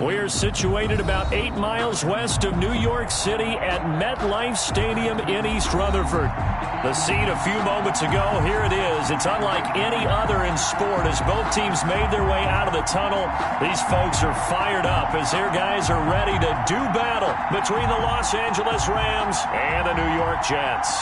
We're situated about 8 miles west of New York City at MetLife Stadium in East Rutherford. The scene a few moments ago, here it is. It's unlike any other in sport as both teams made their way out of the tunnel. These folks are fired up as their guys are ready to do battle between the Los Angeles Rams and the New York Jets.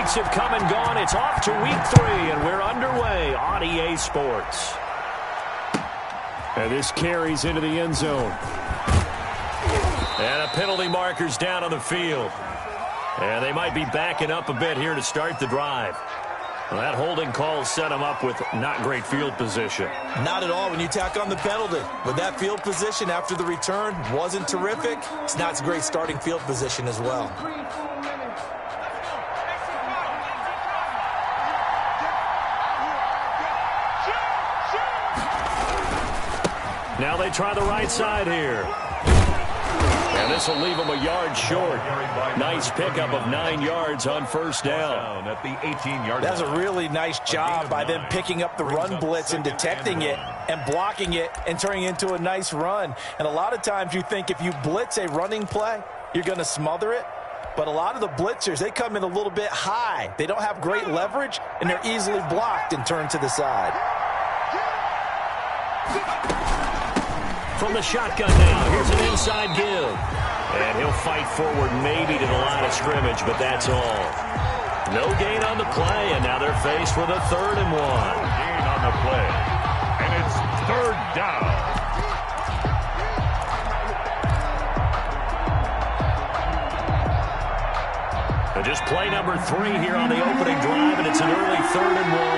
Have come and gone. It's off to week 3, and we're underway on EA Sports. And this carries into the end zone. And a penalty marker's down on the field. And they might be backing up a bit here to start the drive. Well, that holding call set them up with not great field position. Not at all when you tack on the penalty. But that field position after the return wasn't terrific. It's not a great starting field position as well. Now they try the right side here. And this will leave them a yard short. Nice pickup of 9 yards on first down. At the 18-yard line. That's a really nice job by them picking up the run blitz and detecting it and blocking it and turning it into a nice run. And a lot of times you think if you blitz a running play, you're going to smother it. But a lot of the blitzers, they come in a little bit high. They don't have great leverage, and they're easily blocked and turned to the side. From the shotgun now, here's an inside give. And he'll fight forward maybe to the line of scrimmage, but that's all. No gain on the play, and now they're faced with a 3rd and 1. Gain on the play, and it's 3rd down. And just play number 3 here on the opening drive, and it's an early 3rd and 1.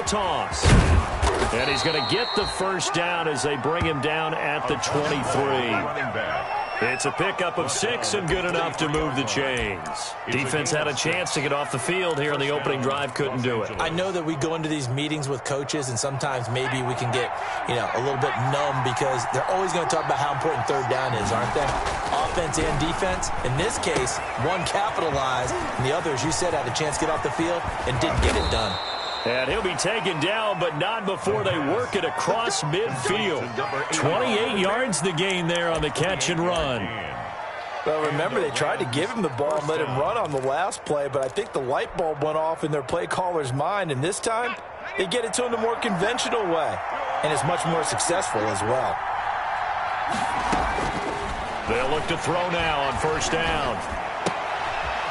Toss. And he's going to get the first down as they bring him down at the 23. It's a pickup of 6 and good enough to move the chains. Defense had a chance to get off the field here in the opening drive, couldn't do it. I know that we go into these meetings with coaches and sometimes maybe we can get, a little bit numb because they're always going to talk about how important 3rd down is, aren't they? Offense and defense. In this case, one capitalized and the other, as you said, had a chance to get off the field and didn't get it done. And he'll be taken down, but not before they work it across midfield. 28 yards the gain there on the catch and run. Well, remember, they tried to give him the ball and let him run on the last play, but I think the light bulb went off in their play caller's mind, and this time they get it to him the more conventional way, and it's much more successful as well. They'll look to throw now on first down.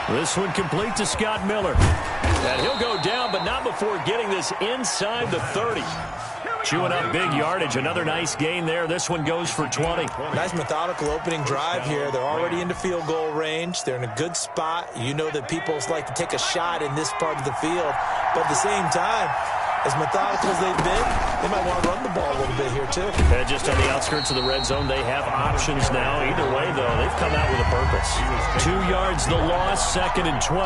This one complete to Scott Miller. And he'll go down, but not before getting this inside the 30. Chewing up big yardage. Another nice gain there. This one goes for 20. Nice methodical opening drive here. They're already into field goal range. They're in a good spot. You know that people like to take a shot in this part of the field. But at the same time, as methodical as they've been, they might want to run the ball a little bit here, too. And just on the outskirts of the red zone, they have options now. Either way, though, they've come out with a purpose. 2 yards the loss, 2nd and 12.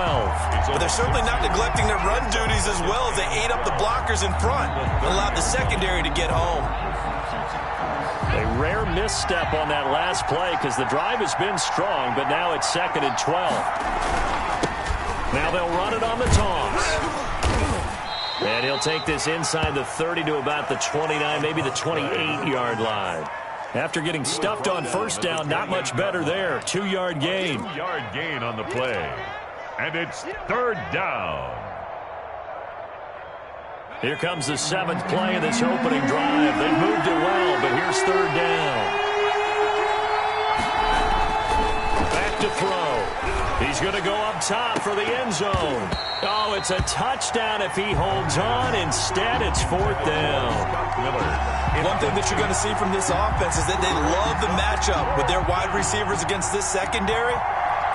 But they're certainly not neglecting their run duties as well as they ate up the blockers in front and allowed the secondary to get home. A rare misstep on that last play because the drive has been strong, but now it's 2nd and 12. Now they'll run it on the toss. And he'll take this inside the 30 to about the 29, maybe the 28-yard line. After getting stuffed on first down, not much better there. 2-yard gain. 2-yard gain on the play. And it's 3rd down. Here comes the 7th play of this opening drive. They've moved it well, but here's 3rd down. Back to throw. He's going to go up top for the end zone. Oh, it's a touchdown if he holds on. Instead, it's 4th down. One thing that you're going to see from this offense is that they love the matchup with their wide receivers against this secondary.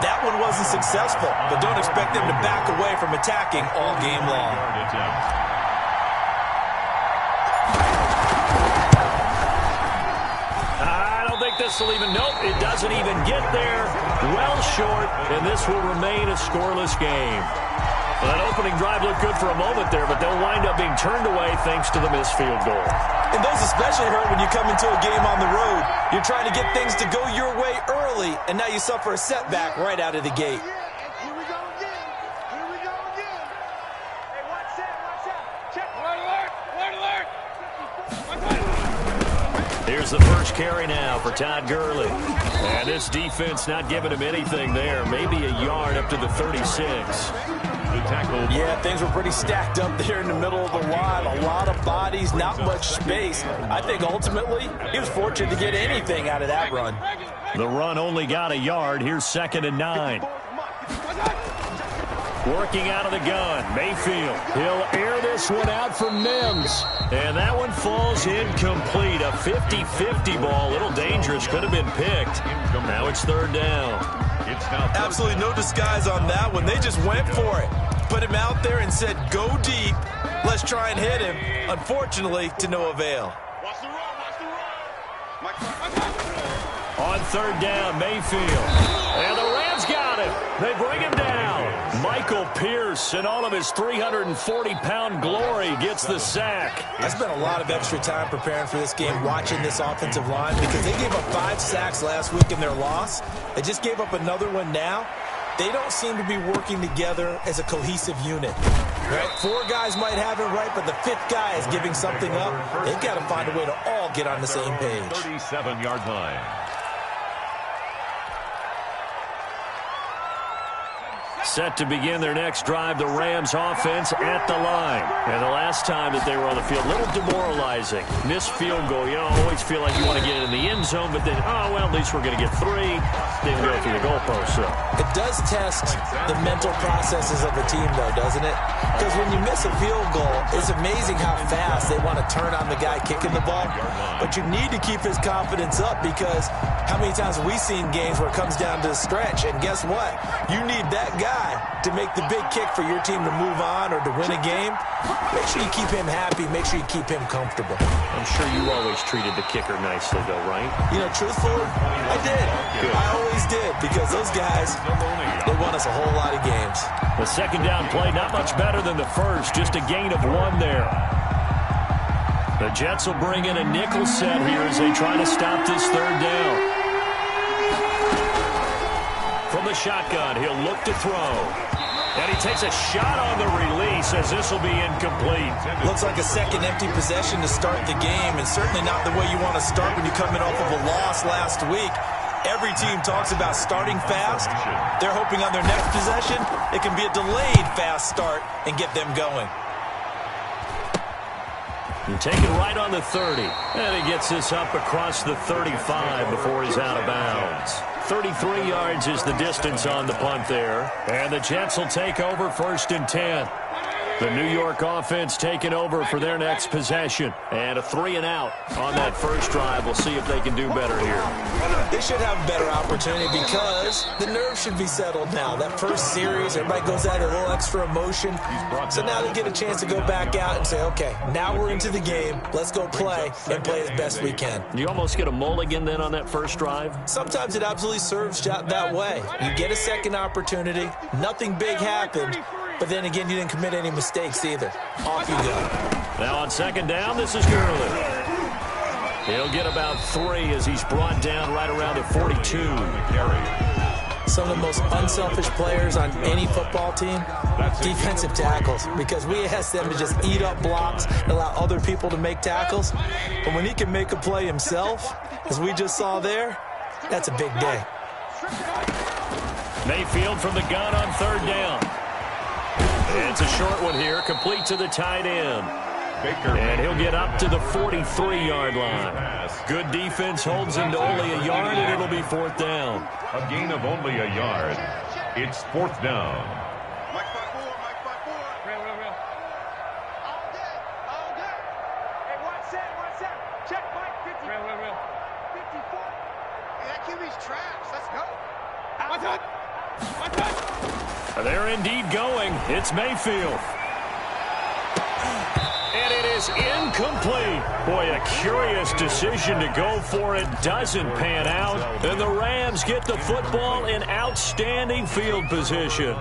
That one wasn't successful, but don't expect them to back away from attacking all game long. I don't think this will even, nope, it doesn't even get there. Well short, and this will remain a scoreless game. Well, that opening drive looked good for a moment there, but they'll wind up being turned away thanks to the missed field goal. And those especially hurt when you come into a game on the road. You're trying to get things to go your way early, and now you suffer a setback right out of the gate. Here we go again. Here we go again. Hey, watch that. Check. Word alert. Here's the first carry now for Todd Gurley. And this defense not giving him anything there. Maybe a yard up to the 36. Yeah, things were pretty stacked up there in the middle of the line. A lot of bodies, not much space. I think ultimately he was fortunate to get anything out of that run. The run only got a yard. Here's 2nd and 9. Working out of the gun, Mayfield. He'll air this one out for Mims. And that one falls incomplete. A 50-50 ball. A little dangerous. Could have been picked. Now it's 3rd down. Absolutely no disguise on that one. They just went for it. Put him out there and said, go deep. Let's try and hit him. Unfortunately, to no avail. On 3rd down, Mayfield. And the Rams got him. They bring him down. Michael Pierce, in all of his 340-pound glory, gets the sack. I spent a lot of extra time preparing for this game, watching this offensive line, because they gave up 5 sacks last week in their loss. They just gave up another one now. They don't seem to be working together as a cohesive unit. Right? 4 guys might have it right, but the 5th guy is giving something up. They've got to find a way to all get on the same page. 37-yard line. Set to begin their next drive, the Rams offense at the line. And the last time that they were on the field, a little demoralizing. Missed field goal. You always feel like you want to get it in the end zone, but then, oh, well, at least we're going to get 3. Didn't go through the goalpost, so. It does test the mental processes of a team, though, doesn't it? Because when you miss a field goal, it's amazing how fast they want to turn on the guy kicking the ball. But you need to keep his confidence up, because how many times have we seen games where it comes down to the stretch, and guess what? You need that guy to make the big kick for your team to move on or to win a game. Make sure you keep him happy. Make sure you keep him comfortable. I'm sure you always treated the kicker nicely, though, right? You know, truthfully, I did. Good. I always did, because those guys, they won us a whole lot of games. The 2nd down play, not much better than the first. Just a gain of 1 there. The Jets will bring in a nickel set here as they try to stop this 3rd down. From the shotgun, he'll look to throw. And he takes a shot on the release as this will be incomplete. Looks like a second empty possession to start the game, and certainly not the way you want to start when you're coming off of a loss last week. Every team talks about starting fast. They're hoping on their next possession it can be a delayed fast start and get them going. And take it right on the 30. And he gets this up across the 35 before he's out of bounds. 33 yards is the distance on the punt there. And the Jets will take over 1st and 10. The New York offense taking over for their next possession. And a 3-and-out on that first drive. We'll see if they can do better here. They should have a better opportunity because the nerves should be settled now. That first series, everybody goes out a little extra emotion. So now they get a chance to go back out and say, okay, now we're into the game. Let's go play and play as best we can. You almost get a mulligan then on that first drive? Sometimes it absolutely serves that way. You get a second opportunity. Nothing big happened. But then again, you didn't commit any mistakes either. Off you go. Now on 2nd down, this is Gurley. He'll get about 3 as he's brought down right around the 42. Some of the most unselfish players on any football team, defensive tackles, because we ask them to just eat up blocks and allow other people to make tackles. But when he can make a play himself, as we just saw there, that's a big day. Mayfield from the gun on 3rd down. It's a short one here, complete to the tight end. And he'll get up to the 43-yard line. Good defense holds him to only a yard, and it'll be 4th down. A gain of only a yard. It's 4th down. Mike 5-4. Real. All day. Hey, watch that. Check Mike 50. Real. 54. Hey, that QB's trash. Let's go. One touch. They're indeed going. It's Mayfield. And it is incomplete. Boy, a curious decision to go for it. Doesn't pan out. And the Rams get the football in outstanding field position.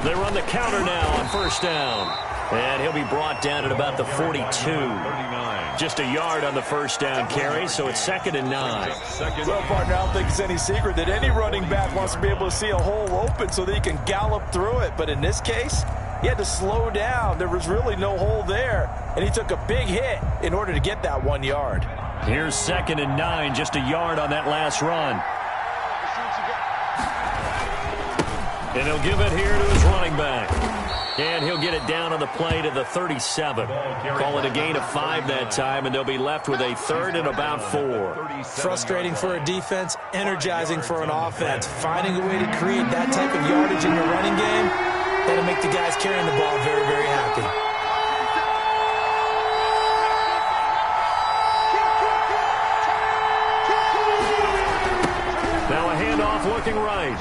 They run the counter now on first down. And he'll be brought down at about the 42. Just a yard on the first down carry, so it's 2nd and 9. Well, partner, I don't think it's any secret that any running back wants to be able to see a hole open so that he can gallop through it. But in this case, he had to slow down. There was really no hole there, and he took a big hit in order to get that 1 yard. Here's 2nd and 9, just a yard on that last run. And he'll give it here to his running back. And he'll get it down on the play to the 37. Call it a gain of 5 that time, and they'll be left with a 3rd and about 4. Frustrating for a defense, energizing for an offense. Finding a way to create that type of yardage in your running game, that'll make the guys carrying the ball very, very happy. Now a handoff looking right.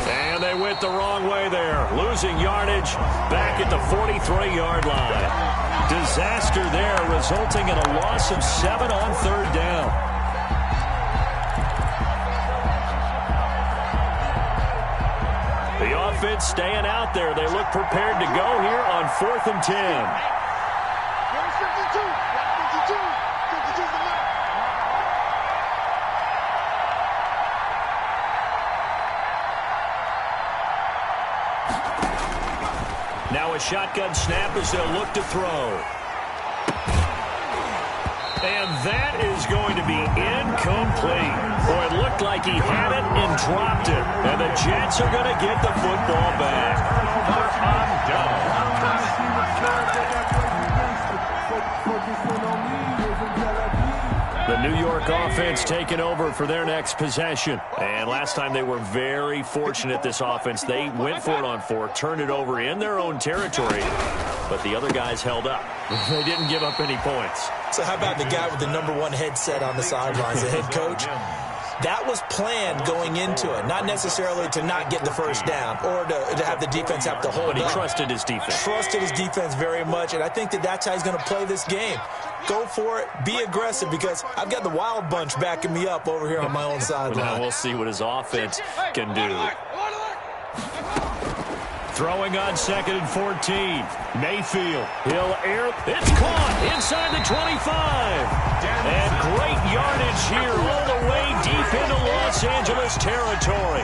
And they went the wrong way there. Losing yardage back at the 43-yard line. Disaster there, resulting in a loss of 7 on 3rd down. The offense staying out there. They look prepared to go here on 4th and 10. Now a shotgun snap as they'll look to throw. And that is going to be incomplete. Boy, it looked like he had it and dropped it. And the Jets are going to get the football back. The New York offense taking over for their next possession. And last time they were very fortunate, this offense. They went for it on 4, turned it over in their own territory, but the other guys held up. They didn't give up any points. So how about the guy with the #1 headset on the sidelines, the head coach? That was planned going into it, not necessarily to not get the first down or to have the defense have to hold up. But he trusted his defense. Trusted his defense very much, and I think that that's how he's going to play this game. Go for it. Be aggressive, because I've got the Wild Bunch backing me up over here on my own sideline. Now we'll see what his offense can do. Throwing on 2nd and 14. Mayfield. He'll air. It's caught inside the 25. And great yardage here all the way deep into Los Angeles territory.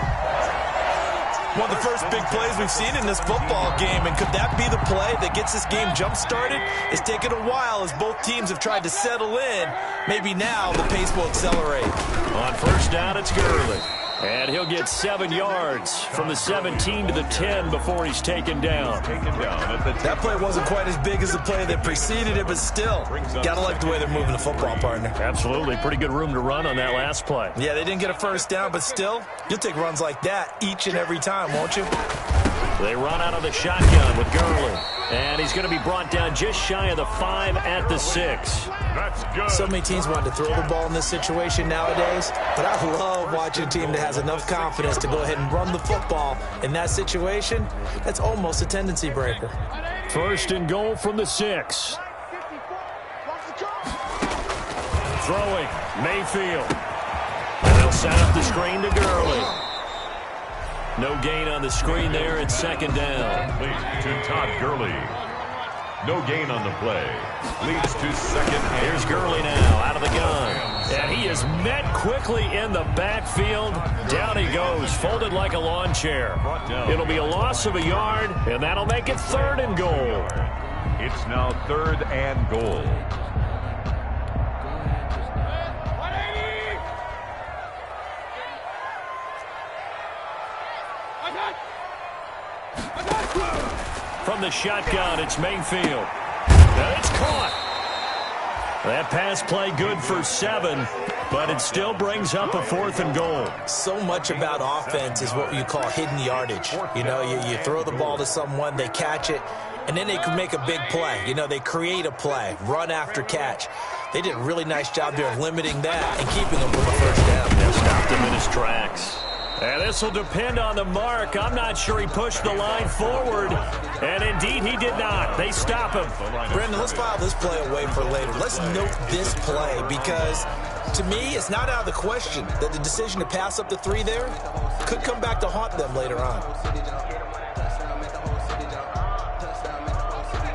One of the first big plays we've seen in this football game, and could that be the play that gets this game jump-started? It's taken a while as both teams have tried to settle in. Maybe now the pace will accelerate. On first down, it's Gurley. And he'll get 7 yards from the 17 to the 10 before he's taken down. That play wasn't quite as big as the play that preceded it, but still, gotta like the way they're moving the football, partner. Absolutely. Pretty good room to run on that last play. Yeah, they didn't get a first down, but still, you'll take runs like that each and every time, won't you? They run out of the shotgun with Gurley. And he's going to be brought down just shy of the 5 at the 6. That's good. So many teams want to throw the ball in this situation nowadays, but I love watching a team that has enough confidence to go ahead and run the football. In that situation, that's almost a tendency breaker. 1st and goal from the 6. Throwing, Mayfield. And they'll set up the screen to Gurley. No gain on the screen there. It's 2nd down. Leads to Todd Gurley. No gain on the play. Leads to 2nd. Here's Gurley now out of the gun. And he is met quickly in the backfield. Down he goes, folded like a lawn chair. It'll be a loss of a yard, and that'll make it 3rd and goal. It's now 3rd and goal. From the shotgun, it's Mayfield. And it's caught. That pass play good for 7, but it still brings up a 4th and goal. So much about offense is what you call hidden yardage. You know, you throw the ball to someone, they catch it, and then they can make a big play. You know, they create a play, run after catch. They did a really nice job there of limiting that and keeping them from a first down. They stopped him in his tracks. And this will depend on the mark. I'm not sure he pushed the line forward. And indeed, he did not. They stop him. Brandon, let's file this play away for later. Let's note this play because To me, it's not out of the question that the decision to pass up the 3 there could come back to haunt them later on.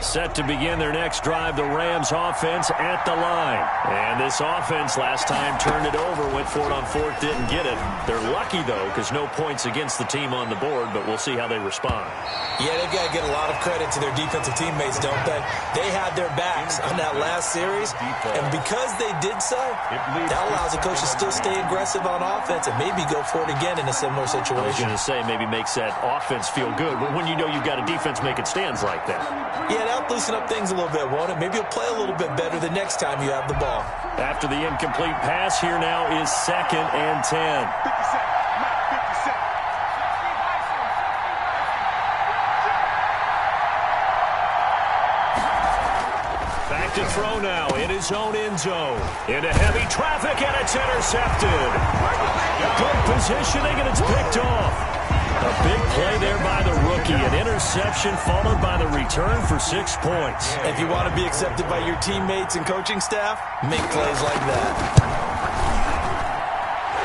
Set to begin their next drive, the Rams offense at the line. And this offense last time turned it over, went for it on 4th, didn't get it. They're lucky, though, because no points against the team on the board, but we'll see how they respond. Yeah, they've got to get a lot of credit to their defensive teammates, don't they? They had their backs on that last series, and because they did so, that allows the coach to still stay aggressive on offense and maybe go for it again in a similar situation. I was going to say maybe makes that offense feel good, but when you know you've got a defense making stands like that. Yeah, that'll loosen up things a little bit, won't it? Maybe you'll play a little bit better the next time you have the ball. After the incomplete pass, here now is 2nd and 10. 50 seconds. Back to throw now in his own end zone. Into heavy traffic, and it's intercepted. Good positioning, and it's picked off. A big play there by the rookie. An interception followed by the return for 6 points. If you want to be accepted by your teammates and coaching staff, make plays like that.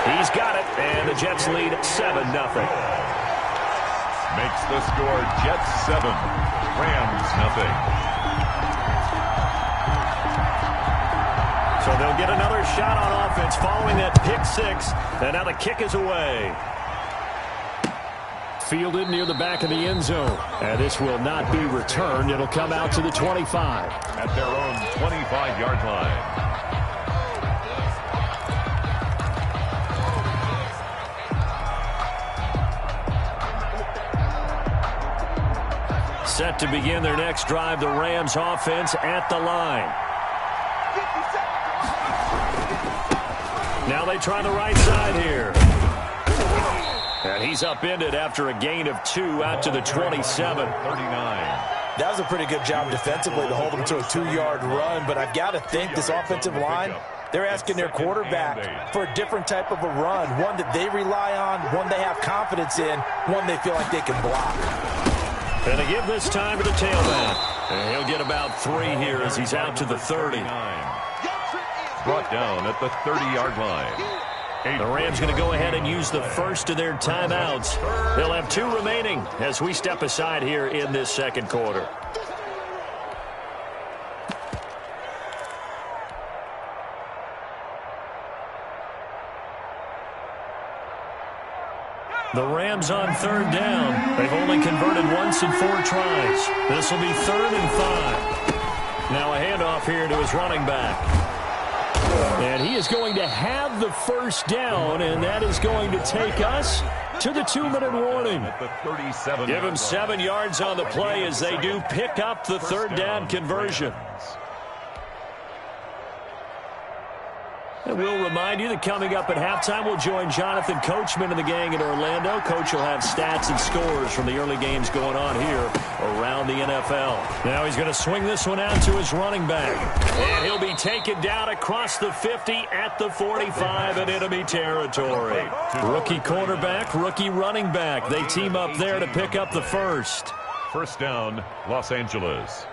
He's got it, and the Jets lead 7-0. Makes the score Jets 7, Rams nothing. So they'll get another shot on offense following that pick 6. And now the kick is away. Fielded near the back of the end zone. And this will not be returned. It'll come out to the 25. At their own 25-yard line. Set to begin their next drive, the Rams offense at the line. Now they try the right side here. And he's upended after a gain of 2 out to the 27. 39. That was a pretty good job defensively to hold them to a 2-yard run, but I've got to think this offensive line, they're asking their quarterback for a different type of a run, one that they rely on, one they have confidence in, one they feel like they can block. And they give this time to the tailback. And he'll get about 3 here as he's out to the 30. Brought down at the 30-yard line. The Rams going to go ahead and use the first of their timeouts. They'll have 2 remaining as we step aside here in this second quarter. The Rams on 3rd down. They've only converted once in 4 tries. This will be 3rd and 5. Now a handoff here to his running back. And he is going to have the first down, and that is going to take us to the 2-minute warning. Give him 7 yards on the play as they do pick up the 3rd down conversion. And we'll remind you that coming up at halftime, we'll join Jonathan Coachman and the gang in Orlando. Coach will have stats and scores from the early games going on here around the NFL. Now he's going to swing this one out to his running back. And he'll be taken down across the 50 at the 45 in enemy territory. Rookie quarterback, rookie running back. They team up there to pick up the first. First down, Los Angeles.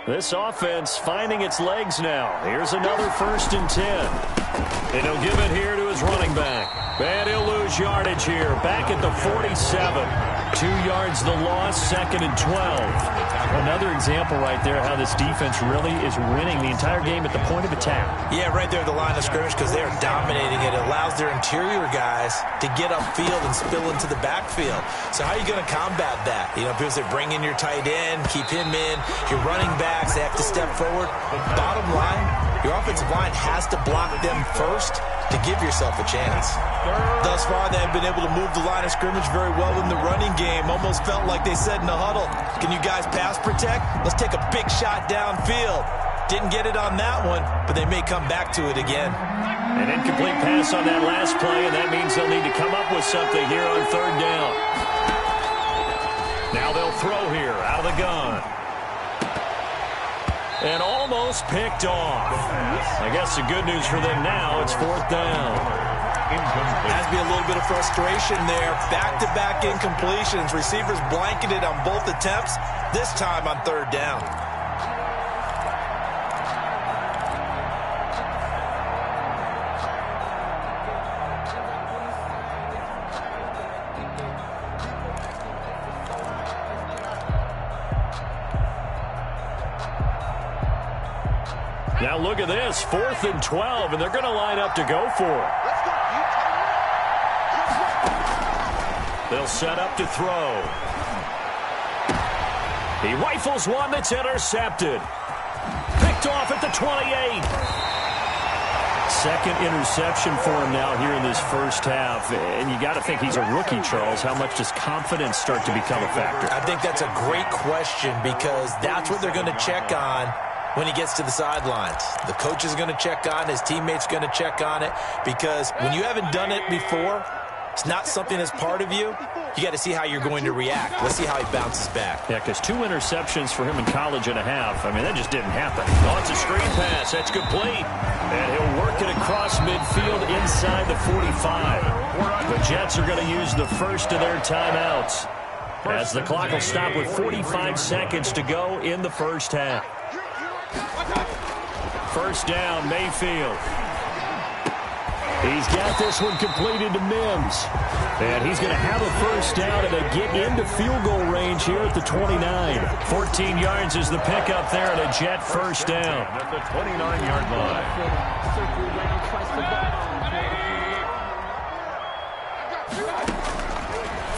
This offense finding its legs now. Here's another 1st and 10. And he'll give it here to his running back. And he'll lose yardage here. Back at the 47. 2 yards the loss, 2nd and 12. Another example right there how this defense really is winning the entire game at the point of attack. Yeah, right there at the line of scrimmage because they are dominating it. It allows their interior guys to get upfield and spill into the backfield. So how are you going to combat that? You know, because they bring in your tight end, keep him in, your running backs, they have to step forward. Bottom line, your offensive line has to block them first to give yourself a chance. Thus far, they have been able to move the line of scrimmage very well in the running game. Almost felt like they said in the huddle, can you guys pass protect? Let's take a big shot downfield. Didn't get it on that one, but they may come back to it again. An incomplete pass on that last play, and that means they'll need to come up with something here on 3rd down. Now they'll throw here out of the gun. And almost picked off. I guess the good news for them now, it's 4th down. Has to be a little bit of frustration there. Back-to-back incompletions. Receivers blanketed on both attempts, this time on 3rd down. Now look at this, 4th and 12, and they're going to line up to go for it. They'll set up to throw. He rifles one that's intercepted. Picked off at the 28. Second interception for him now here in this first half. And you got to think he's a rookie, Charles. How much does confidence start to become a factor? I think that's a great question because that's what they're going to check on when he gets to the sidelines. The coach is going to check on it. His teammates are going to check on it because when you haven't done it before, it's not something that's part of you. You got to see how you're going to react. Let's see how he bounces back. Yeah, because 2 interceptions for him in college and a half. I mean, that just didn't happen. Oh, it's a screen pass. That's complete. And he'll work it across midfield inside the 45. The Jets are going to use the first of their timeouts as the clock will stop with 45 seconds to go in the first half. First down, Mayfield. He's got this one completed to Mims. And he's going to have a first down, and they get into field goal range here at the 29. 14 yards is the pickup there, and a Jet first down. At the 29-yard line.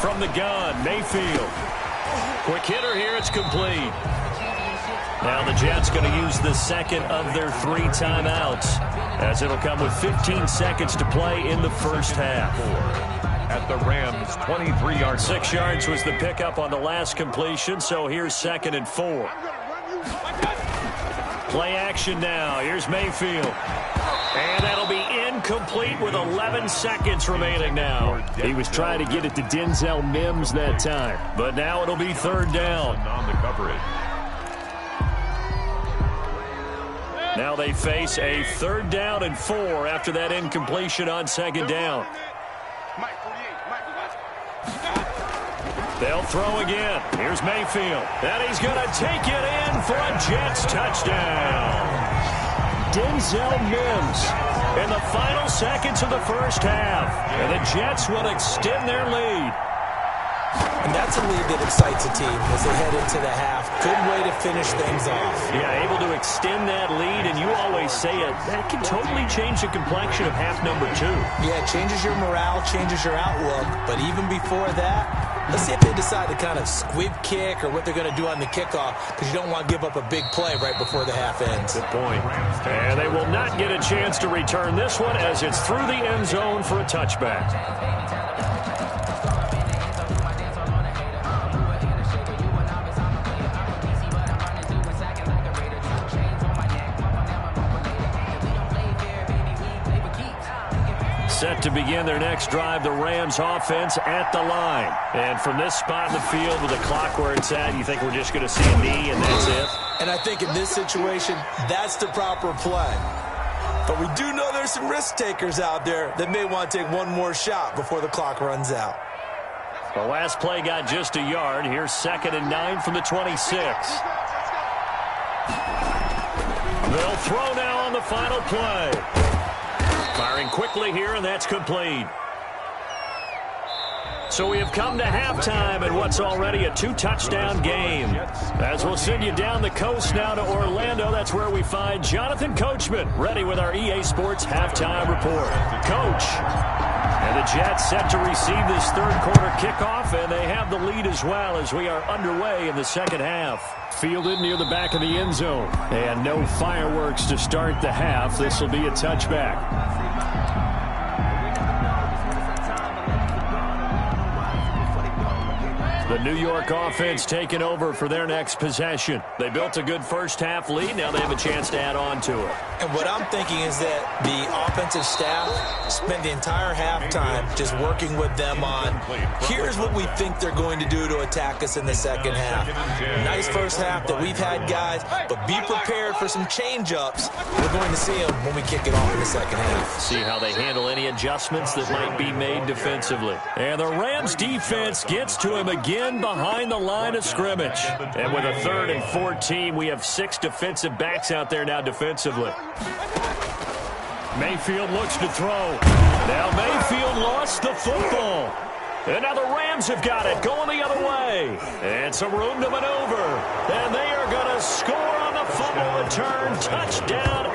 From the gun, Mayfield. Quick hitter here, it's complete. Now the Jets going to use the second of their 3 timeouts, as it'll come with 15 seconds to play in the first half. At the Rams' 23-yard. 6 yards was the pickup on the last completion, so here's 2nd and 4. Play action now. Here's Mayfield. And that'll be incomplete with 11 seconds remaining now. He was trying to get it to Denzel Mims that time, but now it'll be 3rd down. On the coverage. Now they face a 3rd down and 4 after that incompletion on 2nd down. They'll throw again. Here's Mayfield. And he's going to take it in for a Jets touchdown. Denzel Mims in the final seconds of the first half. And the Jets will extend their lead. And that's a lead that excites a team as they head into the half. Good way to finish things off. Yeah, able to extend that lead, and you always say it, that can totally change the complexion of half number 2. Yeah, it changes your morale, changes your outlook. But even before that, let's see if they decide to kind of squib kick or what they're going to do on the kickoff, because you don't want to give up a big play right before the half ends. Good point. And they will not get a chance to return this one as it's through the end zone for a touchback. Set to begin their next drive, the Rams offense at the line. And from this spot in the field with the clock where it's at, you think we're just going to see a knee and that's it? And I think in this situation, that's the proper play. But we do know there's some risk takers out there that may want to take one more shot before the clock runs out. The last play got just a yard. Here's 2nd and 9 from the 26. They'll throw now on the final play. Firing quickly here, and that's complete. So we have come to halftime in what's already a 2-touchdown game. As we'll send you down the coast now to Orlando, that's where we find Jonathan Coachman ready with our EA Sports halftime report. Coach, and the Jets set to receive this third-quarter kickoff, and they have the lead as well as we are underway in the second half. Fielded near the back of the end zone, and no fireworks to start the half. This will be a touchback. The New York offense taking over for their next possession. They built a good first-half lead. Now they have a chance to add on to it. And what I'm thinking is that the offensive staff spent the entire halftime just working with them on, here's what we think they're going to do to attack us in the second half. Nice first half that we've had, guys, but be prepared for some change-ups. We're going to see them when we kick it off in the second half. See how they handle any adjustments that might be made defensively. And the Rams defense gets to him again behind the line of scrimmage. And with a 3rd and 14, we have 6 defensive backs out there now defensively. Mayfield looks to throw. Now Mayfield lost the football. And now the Rams have got it going the other way. And some room to maneuver. And they are going to score on the fumble return. Touchdown,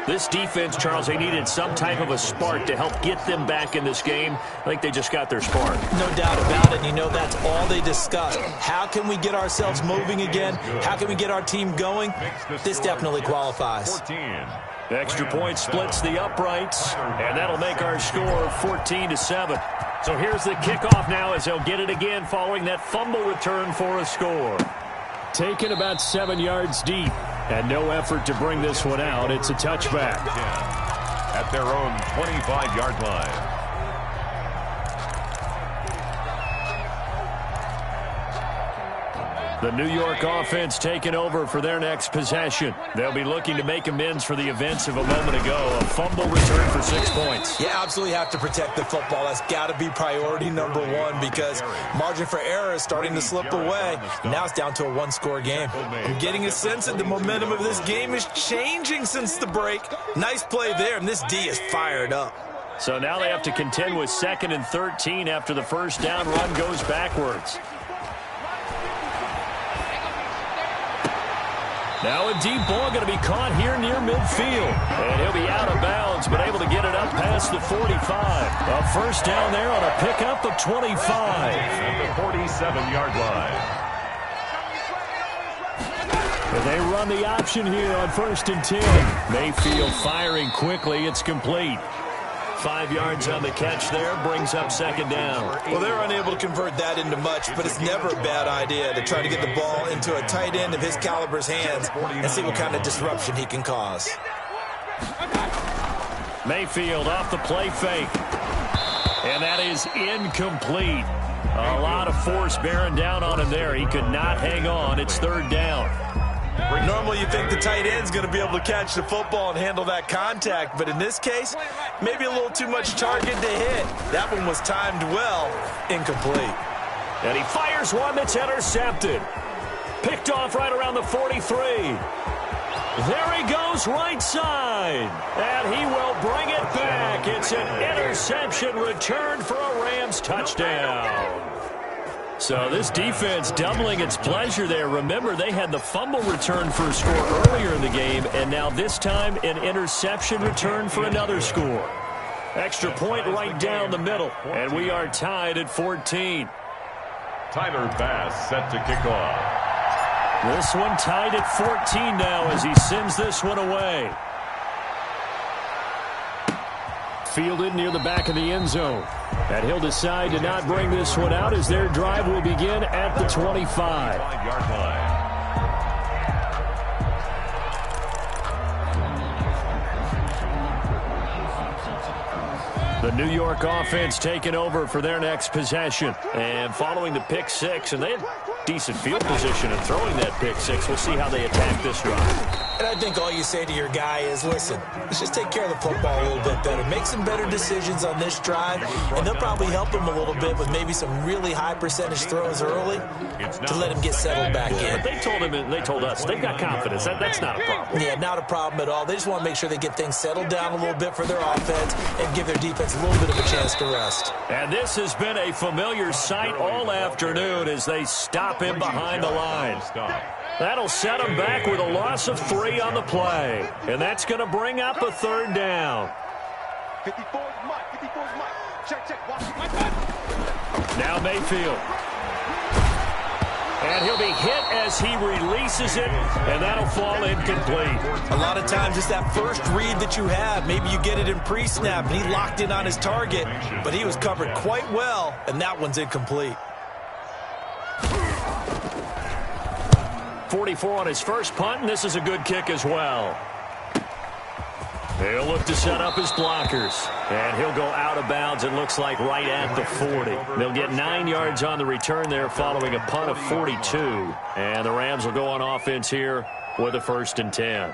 This defense, Charles, they needed some type of a spark to help get them back in this game. I think they just got their spark. No doubt about it. You know, that's all they discussed. How can we get ourselves moving again? How can we get our team going? This definitely qualifies. 14. The extra point splits the uprights, and that'll make our score 14-7. So here's the kickoff now as they'll get it again following that fumble return for a score. Taken about 7 yards deep, and no effort to bring this one out. It's a touchback. At their own 25-yard line. The New York offense taking over for their next possession. They'll be looking to make amends for the events of a moment ago. A fumble return for 6 points. Yeah, absolutely have to protect the football. That's got to be priority number one because margin for error is starting to slip away. Now it's down to a one-score game. I'm getting a sense that the momentum of this game is changing since the break. Nice play there, and this D is fired up. So now they have to contend with 2nd and 13 after the first down run goes backwards. Now a deep ball going to be caught here near midfield. And he'll be out of bounds, but able to get it up past the 45. A first down there on a pickup of 25. At the 47-yard line. And they run the option here on 1st and 10. Mayfield firing quickly. It's complete. 5 yards on the catch there, brings up 2nd down. Well, they're unable to convert that into much, but it's never a bad idea to try to get the ball into a tight end of his caliber's hands and see what kind of disruption he can cause. Mayfield off the play fake. And that is incomplete. A lot of force bearing down on him there. He could not hang on. It's 3rd down. Normally you think the tight end's going to be able to catch the football and handle that contact, but in this case, maybe a little too much target to hit. That one was timed well, incomplete. And he fires one that's intercepted. Picked off right around the 43. There he goes right side. And he will bring it back. It's an interception returned for a Rams touchdown. So this defense doubling its pleasure there. Remember, they had the fumble return for a score earlier in the game, and now this time an interception return for another score. Extra point right down the middle, and we are tied at 14. Tyler Bass set to kick off. This one tied at 14 now as he sends this one away. Fielded near the back of the end zone. And he'll decide to not bring this one out as their drive will begin at the 25. 5-yard line. The New York offense taking over for their next possession. And following the pick six, and they had decent field position in throwing that pick six. We'll see how they attack this drive. And I think all you say to your guy is, listen, let's just take care of the football a little bit better. Make some better decisions on this drive, and they'll probably help him a little bit with maybe some really high percentage throws early to let him get settled back in. But they told him, and they told us, they've got confidence. That's not a problem. Yeah, not a problem at all. They just want to make sure they get things settled down a little bit for their offense and give their defense a little bit of a chance to rest. And this has been a familiar sight all afternoon as they stop him behind the line. That'll set him back with a loss of 3 on the play. And that's going to bring up a 3rd down. 54's Mike. 54's Mike. Check. Watch. Now Mayfield. And he'll be hit as he releases it, and that'll fall incomplete. A lot of times it's that first read that you have. Maybe you get it in pre-snap, and he locked in on his target, but he was covered quite well, and that one's incomplete. 44 on his first punt, and this is a good kick as well. He'll look to set up his blockers. And he'll go out of bounds, it looks like, right at the 40. They'll get 9 yards on the return there following a punt of 42. And the Rams will go on offense here with a 1st and 10.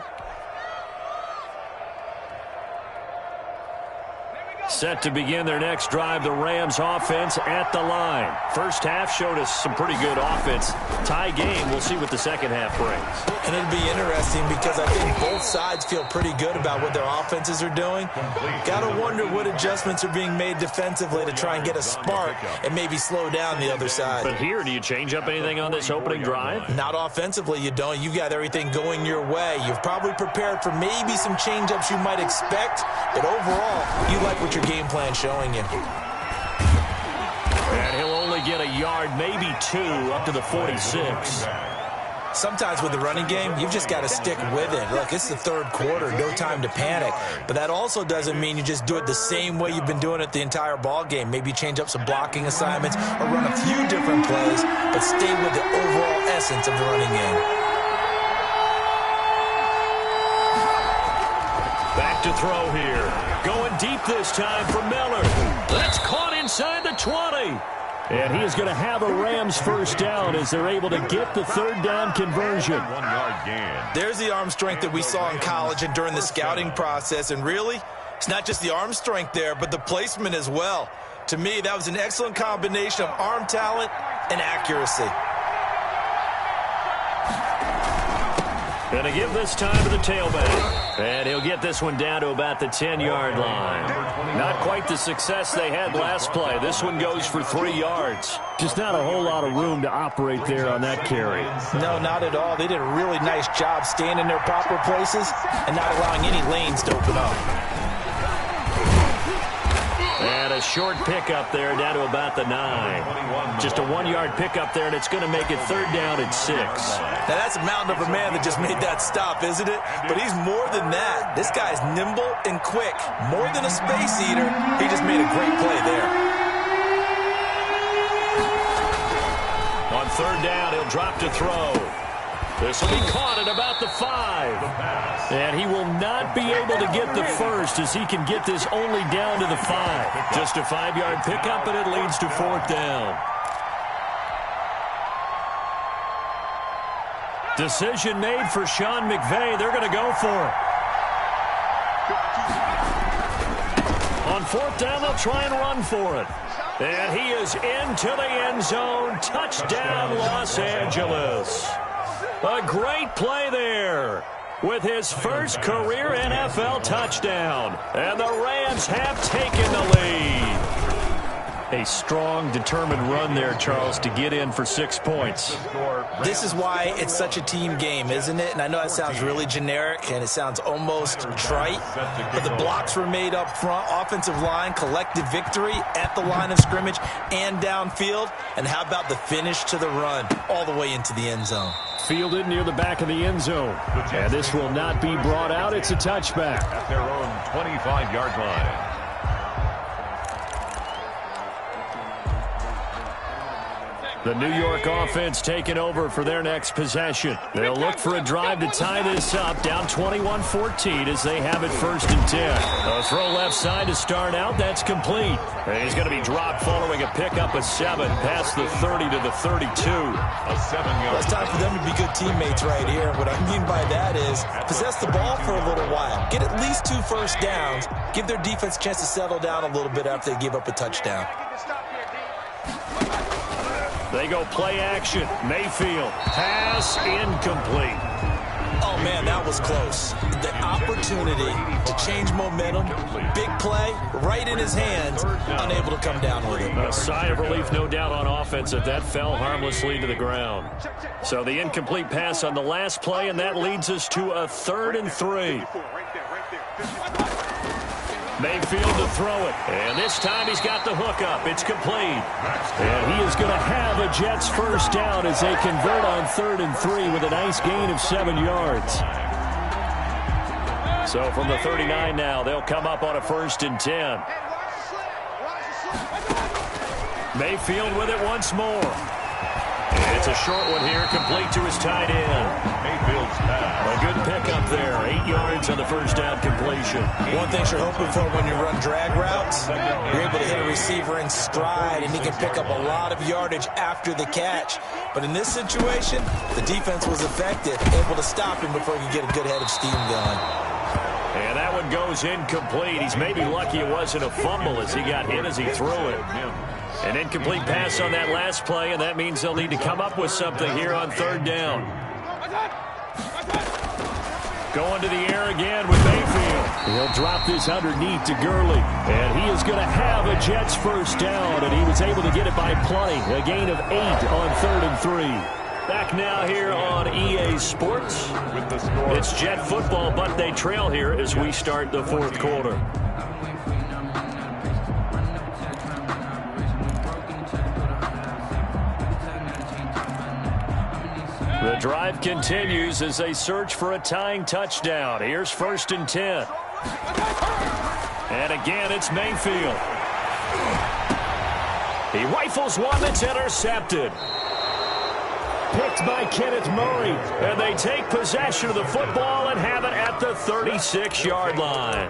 Set to begin their next drive, the Rams offense at the line. First half showed us some pretty good offense. Tie game, we'll see what the second half brings. And it'll be interesting because I think both sides feel pretty good about what their offenses are doing. Got to wonder what adjustments are being made defensively to try and get a spark and maybe slow down the other side. But here, do you change up anything on this opening drive? Not offensively, you don't. You've got everything going your way. You've probably prepared for maybe some change-ups you might expect, but overall, you like what your game plan showing you. And he'll only get a yard, maybe 2, up to the 46. Sometimes with the running game, you've just got to stick with it. Look, it's the third quarter, no time to panic. But that also doesn't mean you just do it the same way you've been doing it the entire ball game. Maybe change up some blocking assignments or run a few different plays, but stay with the overall essence of the running game. Back to throw here. Going deep this time for Miller. That's caught inside the 20. And he is going to have a Rams first down as they're able to get the third down conversion. 1 yard gain. There's the arm strength that we saw in college and during the scouting process. And really, it's not just the arm strength there, but the placement as well. To me, that was an excellent combination of arm talent and accuracy. Going to give this time to the tailback. And he'll get this one down to about the 10-yard line. Not quite the success they had last play. This one goes for 3 yards. Just not a whole lot of room to operate there on that carry. No, not at all. They did a really nice job staying in their proper places and not allowing any lanes to open up. And a short pickup there down to about the 9. Just a 1-yard pickup there, and it's going to make it third down at 6. Now, that's a mountain of a man that just made that stop, isn't it? But he's more than that. This guy's nimble and quick. More than a space eater, he just made a great play there. On third down, he'll drop to throw. This will be caught at about the 5. And he will not be able to get the first as he can get this only down to the 5. Just a 5-yard pickup, and it leads to fourth down. Decision made for Sean McVay. They're going to go for it. On fourth down, they'll try and run for it. And he is into the end zone. Touchdown, Los Angeles. A great play there with his first career NFL touchdown. And the Rams have taken the lead. A strong, determined run there, Charles, to get in for 6 points. This is why it's such a team game, isn't it? And I know that sounds really generic and it sounds almost trite, but the blocks were made up front, offensive line, collective victory at the line of scrimmage and downfield. And how about the finish to the run all the way into the end zone? Fielded near the back of the end zone. And this will not be brought out. It's a touchback. At their own 25-yard line. The New York offense taking over for their next possession. They'll look for a drive to tie this up, down 21-14 as they have it first and 10. A throw left side to start out. That's complete. And he's going to be dropped following a pickup of 7 past the 30 to the 32. A 7-yard. It's time for them to be good teammates right here. What I mean by that is possess the ball for a little while. Get at least 2 first downs. Give their defense a chance to settle down a little bit after they give up a touchdown. They go play action. Mayfield. Pass incomplete. Oh, man, that was close. The opportunity to change momentum, big play, right in his hands, unable to come down with it. A sigh of relief, no doubt, on offense that that fell harmlessly to the ground. So the incomplete pass on the last play, and that leads us to a 3rd and 3. Mayfield to throw it. And this time he's got the hook up. It's complete. And he is going to have a Jets first down as they convert on 3rd and 3 with a nice gain of 7 yards. So from the 39 now, they'll come up on a 1st and 10. Mayfield with it once more. And it's a short one here, complete to his tight end. Mayfield's pass. A good pickup there, 8 yards on the first down completion. One thing you're hoping for when you run drag routes, you're able to hit a receiver in stride, and he can pick up a lot of yardage after the catch. But in this situation, the defense was effective, able to stop him before he could get a good head of steam going. And that That one goes incomplete. He's maybe lucky it wasn't a fumble as he got hit as he threw it. An incomplete pass on that last play, and that means they'll need to come up with something here on third down. Going to the air again with Mayfield. He'll drop this underneath to Gurley. And he is going to have a Jets first down, and he was able to get it by plenty. A gain of 8 on 3rd and 3. Back now here on EA Sports. It's Jet football, but they trail here as we start the fourth quarter. The drive continues as they search for a tying touchdown. Here's 1st and 10. And again, it's Mayfield. He rifles one that's intercepted. Picked by Kenneth Murray. And they take possession of the football and have it at the 36-yard line.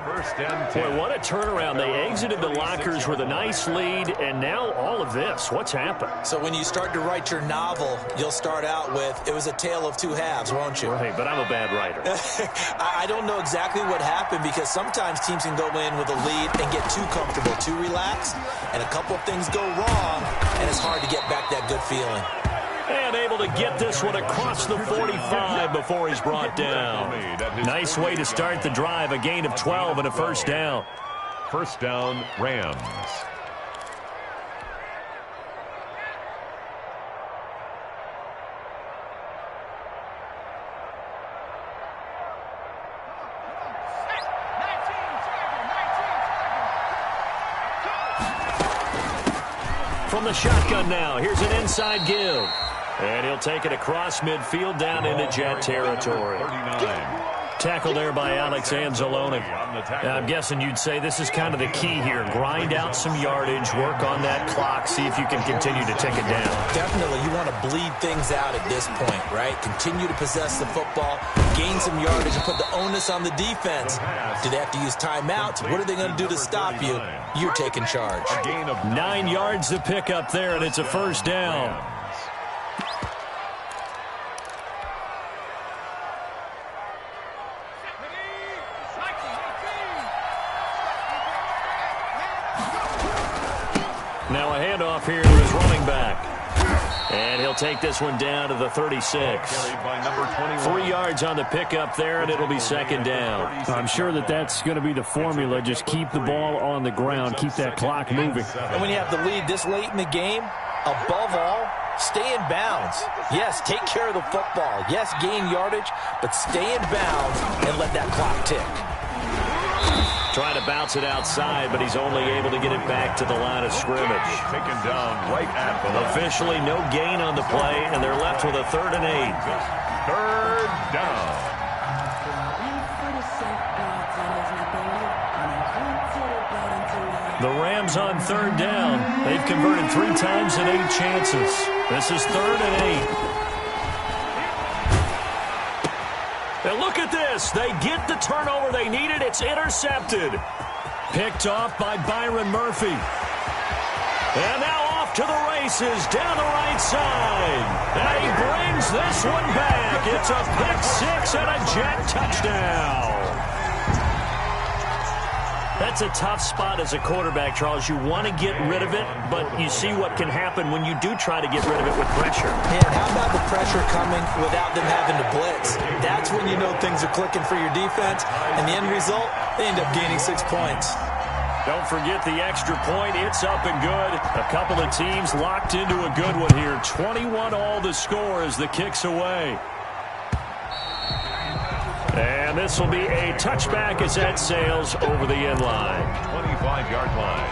Boy, what a turnaround. They exited the lockers with a nice lead, and now all of this. What's happened? So when you start to write your novel, you'll start out with, it was a tale of two halves, won't you? Right, but I'm a bad writer. I don't know exactly what happened because sometimes teams can go in with a lead and get too comfortable, too relaxed, and a couple of things go wrong, and it's hard to get back that good feeling. And able to get this one across the 45 before he's brought down. Nice way to start the drive. A gain of 12 and a first down. First down, Rams. From the shotgun now, here's an inside give. And he'll take it across midfield down into Jet territory. Tackle there by Alex Anzalone. I'm guessing you'd say this is kind of the key here. Grind out some yardage, work on that clock, see if you can continue to tick it down. Definitely, you want to bleed things out at this point, right? Continue to possess the football, gain some yardage, and put the onus on the defense. Do they have to use timeouts? What are they going to do to stop you? You're taking charge. 9 yards to pick up there, and it's a first down. Now a handoff here to his running back. And he'll take this one down to the 36. 3 yards on the pickup there, and it'll be second down. I'm sure that's going to be the formula. Just keep the ball on the ground. Keep that clock moving. And when you have the lead this late in the game, above all, stay in bounds. Yes, take care of the football. Yes, gain yardage, but stay in bounds and let that clock tick. Trying to bounce it outside, but he's only able to get it back to the line of scrimmage. Taken down right at the line. Officially no gain on the play, and they're left with a 3rd and 8. Third down. The Rams on 3rd down. They've converted 3 times in 8 chances. This is 3rd and 8. And look at this. They get the turnover they needed. It's intercepted. Picked off by Byron Murphy. And now off to the races down the right side. And he brings this one back. It's a pick 6 and a Jet touchdown. That's a tough spot as a quarterback, Charles. You want to get rid of it, but you see what can happen when you do try to get rid of it with pressure. Man, how about the pressure coming without them having to blitz? That's when you know things are clicking for your defense, and the end result, they end up gaining 6 points. Don't forget the extra point. It's up and good. A couple of teams locked into a good one here. 21 all the score as the kick's away. And this will be a touchback as that sails over the end line. 25-yard line.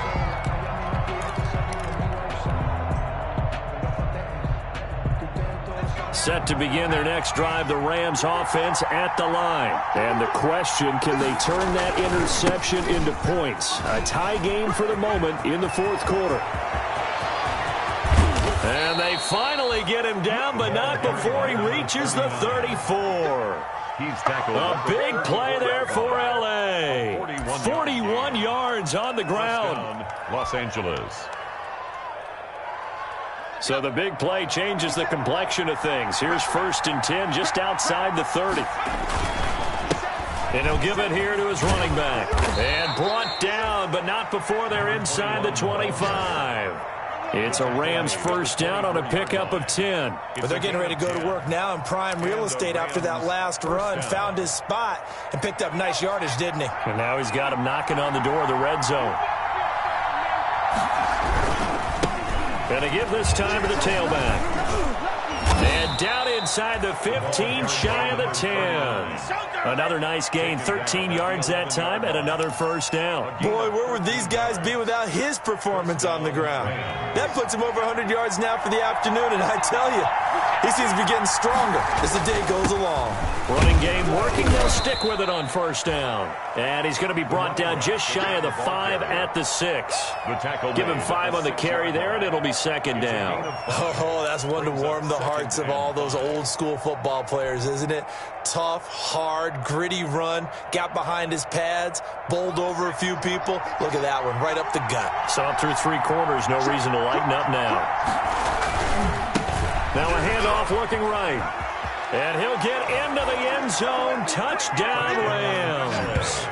Set to begin their next drive, the Rams offense at the line. And the question, can they turn that interception into points? A tie game for the moment in the fourth quarter. And they finally get him down, but not before he reaches the 34. He's tackled. A big play there for L.A. 41 yards on the ground. Los Angeles. So the big play changes the complexion of things. Here's 1st and 10 just outside the 30. And he'll give it here to his running back. And brought down, but not before they're inside the 25. It's a Rams first down on a pickup of 10. But they're getting ready to go to work now in prime real estate after that last run. Found his spot and picked up nice yardage, didn't he? And now he's got him knocking on the door of the red zone. Gonna give this time to the tailback. And down inside the 15, shy of the 10. Another nice gain, 13 yards that time, and another first down. Boy, where would these guys be without his performance on the ground? That puts him over 100 yards now for the afternoon, and I tell you, he seems to be getting stronger as the day goes along. Running game working. They'll stick with it on first down. And he's going to be brought down just shy of the 5 at the 6. Give him 5 on the carry there, and it'll be second down. Oh, that's one to warm the hearts of all those old-school football players, isn't it? Tough, hard, gritty run. Got behind his pads, bowled over a few people. Look at that one, right up the gut. Saw through 3 quarters. No reason to lighten up now. Now a handoff looking right. And he'll get into the end zone. Touchdown, Rams.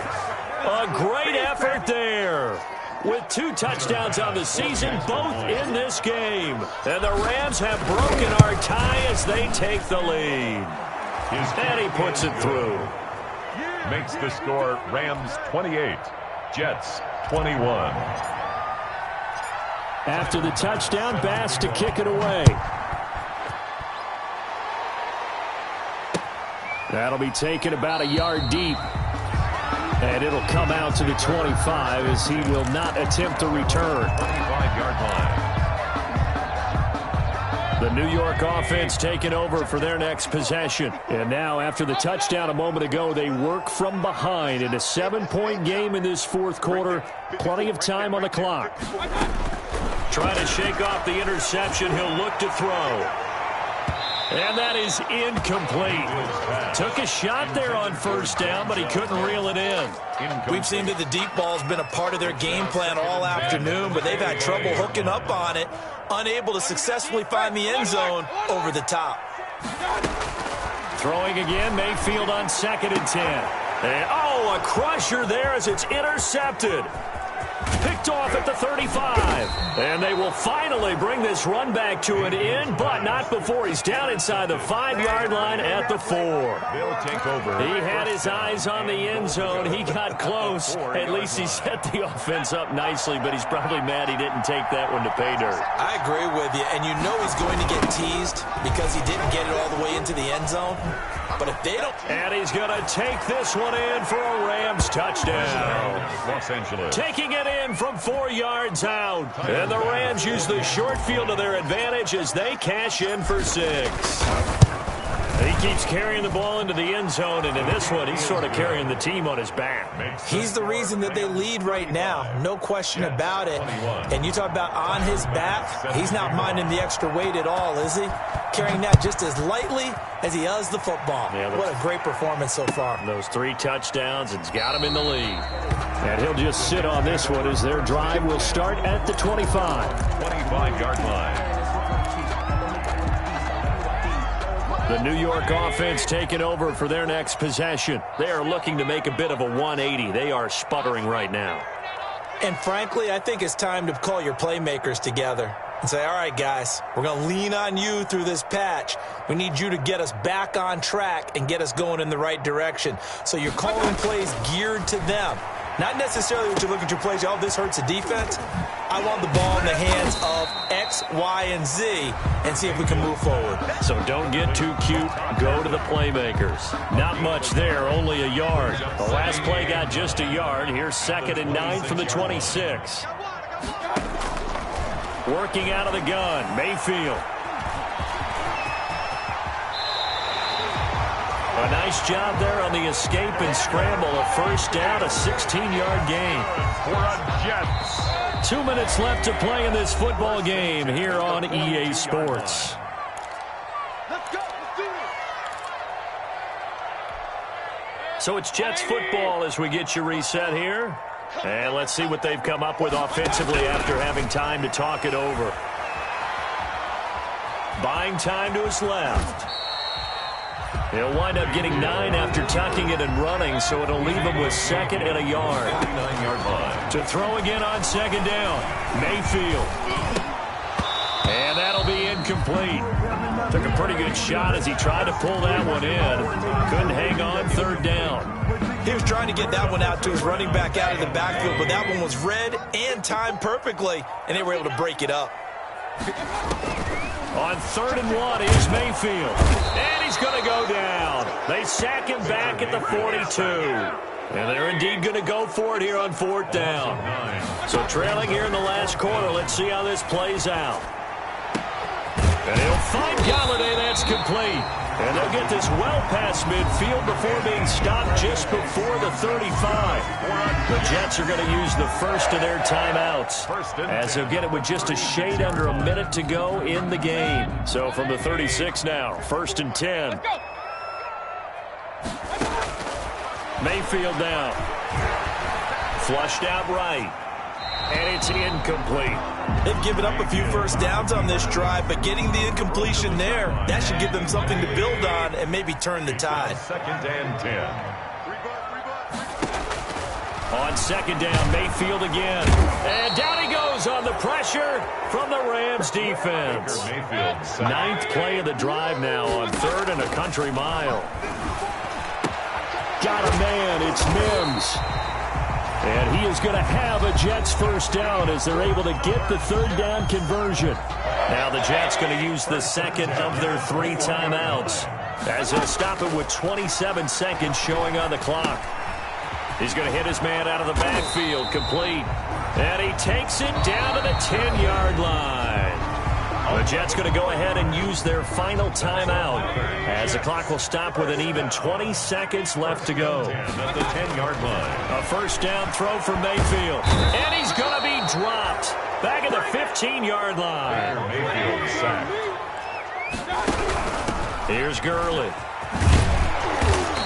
A great effort there. With 2 touchdowns on the season, both in this game. And the Rams have broken our tie as they take the lead. And he puts it through. Makes the score Rams 28, Jets 21. After the touchdown, Bass to kick it away. That'll be taken about a yard deep. And it'll come out to the 25 as he will not attempt to return. 25-yard line. The New York offense taking over for their next possession. And now, after the touchdown a moment ago, they work from behind in a 7-point game in this fourth quarter. Plenty of time on the clock. Trying to shake off the interception. He'll look to throw. And that is incomplete. Took a shot there on first down, but he couldn't reel it in. We've seen that the deep ball's been a part of their game plan all afternoon, but they've had trouble hooking up on it, unable to successfully find the end zone over the top. Throwing again, Mayfield on 2nd and 10. And, a crusher there as it's intercepted. Picked off at the 35. And they will finally bring this run back to an end, but not before he's down inside the 5-yard line at the 4. They'll take over. He had his eyes on the end zone. He got close. At least he set the offense up nicely, but he's probably mad he didn't take that one to pay dirt. I agree with you, and you know he's going to get teased because he didn't get it all the way into the end zone. But if they don't... And he's going to take this one in for a Rams touchdown. Los Angeles. Taking it in from 4 yards out. And the Rams use the short field to their advantage as they cash in for 6. He keeps carrying the ball into the end zone, and in this one, he's sort of carrying the team on his back. He's the reason that they lead right now, no question about it. And you talk about on his back, he's not minding the extra weight at all, is he? Carrying that just as lightly as he does the football. Yeah, what a great performance so far. Those 3 touchdowns, it's got him in the lead. And he'll just sit on this one as their drive will start at the 25. 25-yard line. The New York offense taking over for their next possession. They are looking to make a bit of a 180. They are sputtering right now. And frankly, I think it's time to call your playmakers together and say, all right, guys, we're going to lean on you through this patch. We need you to get us back on track and get us going in the right direction. So you're calling plays geared to them. Not necessarily what you look at your plays, oh, this hurts the defense. I want the ball in the hands of X, Y, and Z and see if we can move forward. So don't get too cute. Go to the playmakers. Not much there, only a yard. The last play got just a yard. Here's 2nd and 9 from the 26. Working out of the gun, Mayfield. A nice job there on the escape and scramble. A first down, a 16-yard gain. For a Jets. 2 minutes left to play in this football game here on EA Sports. Let's go. Let's do it. So it's Jets football as we get you reset here. And let's see what they've come up with offensively after having time to talk it over. Buying time to his left. He'll wind up getting 9 after tucking it and running, so it'll leave him with 2nd and a yard. 49-yard line. To throw again on 2nd down, Mayfield. And that'll be incomplete. Took a pretty good shot as he tried to pull that one in. Couldn't hang on 3rd down. He was trying to get that one out to his running back out of the backfield, but that one was read and timed perfectly, and they were able to break it up. On 3rd and 1 is Mayfield. And he's going to go down. They sack him back at the 42. And they're indeed going to go for it here on 4th down. So trailing here in the last quarter. Let's see how this plays out. And he'll find Galladay. That's complete. And they'll get this well past midfield before being stopped just before the 35. The Jets are going to use the first of their timeouts as they'll get it with just a shade under a minute to go in the game. So from the 36 now, 1st and 10. Mayfield now. Flushed out right. And it's incomplete. They've given up a few first downs on this drive, but getting the incompletion there, that should give them something to build on and maybe turn the tide. 2nd and 10. On 2nd down, Mayfield again. And down he goes on the pressure from the Rams defense. 9th play of the drive now on 3rd and a country mile. Got a man, it's Mims. And he is going to have a Jets first down as they're able to get the 3rd down conversion. Now the Jets going to use the 2nd of their 3 timeouts as they'll stop it with 27 seconds showing on the clock. He's going to hit his man out of the backfield, complete. And he takes it down to the 10-yard line. The Jets going to go ahead and use their final timeout as the clock will stop with an even 20 seconds left to go. At the 10-yard line. A first down throw for Mayfield. And he's going to be dropped back at the 15-yard line. Mayfield sacked. Here's Gurley.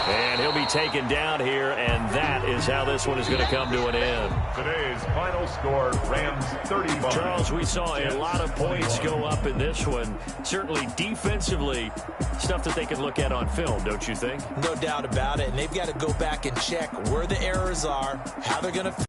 And he'll be taken down here, and that is how this one is going to come to an end. Today's final score, Rams 31. Charles, we saw a lot of points go up in this one. Certainly defensively, stuff that they can look at on film, don't you think? No doubt about it. And they've got to go back and check where the errors are, how they're going to